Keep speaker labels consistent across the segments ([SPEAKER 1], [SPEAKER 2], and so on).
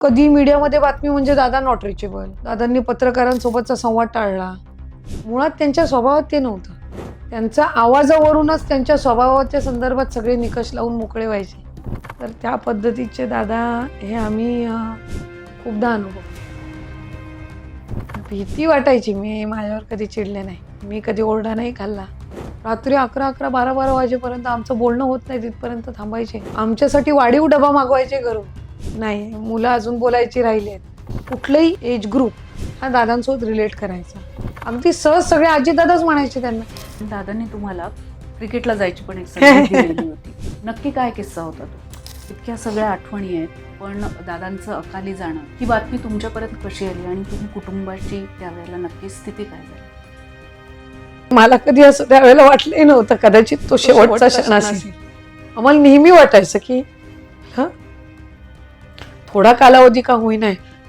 [SPEAKER 1] कधी मीडियामध्ये बातमी म्हणजे दादा नॉट रिचेबल, दादांनी पत्रकारांसोबतचा संवाद टाळला. मुळात त्यांच्या स्वभावात ते नव्हतं. त्यांच्या आवाजावरूनच त्यांच्या स्वभावाच्या संदर्भात सगळे निकष लावून मोकळे व्हायचे. तर त्या पद्धतीचे दादा हे आम्ही खूपदा अनुभवले. भीती वाटायची. मी माझ्यावर कधी चिडले नाही, मी कधी ओरडा नाही खाल्ला. रात्री 11-11, 12-12 वाजेपर्यंत आमचं बोलणं होत नाही तिथपर्यंत थांबायचे. आमच्यासाठी वाढीव डबा मागवायचे घरून. नाही, मुलं अजून बोलायची राहिली आहेत. कुठलंही एज ग्रुप हा दादांसोबत रिलेट करायचा. अगदी सहज सगळे आजीदादाच म्हणायचे त्यांना.
[SPEAKER 2] दादांनी तुम्हाला क्रिकेटला जायची पण एक संधी दिलेली होती. नक्की काय किस्सा होता तो? इतक्या सगळ्या आठवणी आहेत, पण दादांचं अकाली जाणं ही बातमी तुमच्यापर्यंत कशी आली आणि तुम्ही कुटुंबाची त्यावेळेला नक्की स्थिती काय झाली?
[SPEAKER 1] मला कधी असं त्यावेळेला वाटलंही नव्हतं कदाचित तो शेवटचा क्षण असेल. आम्हाला नेहमी वाटायचं की थोडा कालावधी का होईना,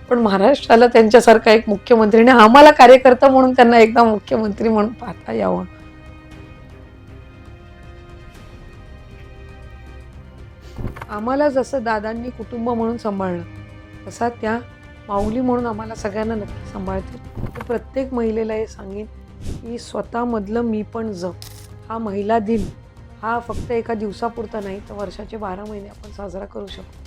[SPEAKER 1] पण महाराष्ट्राला त्यांच्यासारखा एक मुख्यमंत्री आणि आम्हाला कार्यकर्ता म्हणून त्यांना एकदा मुख्यमंत्री म्हणून पाहता यावं. आम्हाला जसं दादांनी कुटुंब म्हणून सांभाळलं, तसा त्या माऊली म्हणून आम्हाला सगळ्यांना नक्की सांभाळतील. प्रत्येक महिलेला हे सांगेन की स्वतःमधलं मी पण जप. हा महिला दिन हा फक्त एका दिवसापुरता नाही, तर वर्षाचे 12 महिने आपण साजरा करू शकतो.